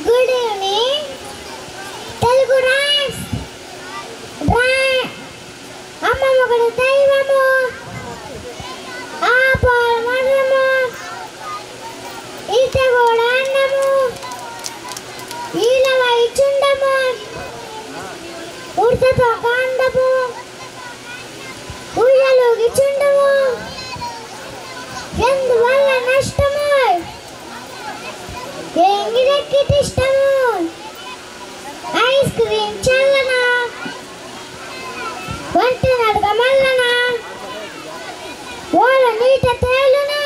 Good evening Telugu rhymes. అమ్మమ్మ ఒకటి దైవము, ఆ పోలమరము, ఈత కూడా అన్నము, ఈల వైచుండము, ఉడతతో కాండము, ఉయ్యలోకి చుండము, ఎందువల్ల నష్టము, ఎంగిరెక్కిటిష్టము, ఐస్ క్రీమ్ చల్లనా, వంటి నడక మల్లనా, ఓల నీట తేలునా,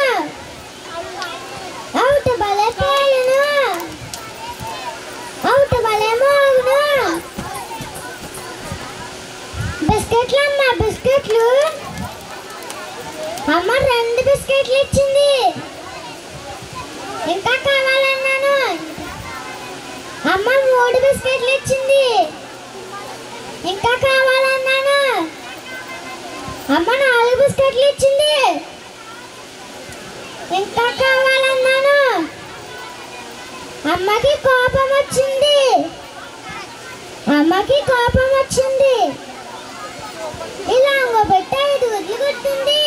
అవుట బలే పేలునా, అవుట బలే మోగునా. బిస్కెట్లు అమ్మ బిస్కెట్లు, అమ్మ 2 బిస్కెట్లు ఇచ్చింది. ఇంకా కావాలన్నాను. అమ్మ 3 బిస్కెట్లు ఇచ్చింది. ఇంకా కావాలన్నాను. అమ్మ 4 బిస్కెట్లు ఇచ్చింది. ఇంకా కావాలన్నాను. అమ్మకి కోపం వచ్చింది. అమ్మకి కోపం వచ్చింది. ఇలా పెట్టి 5 గుడ్లు కొట్టింది.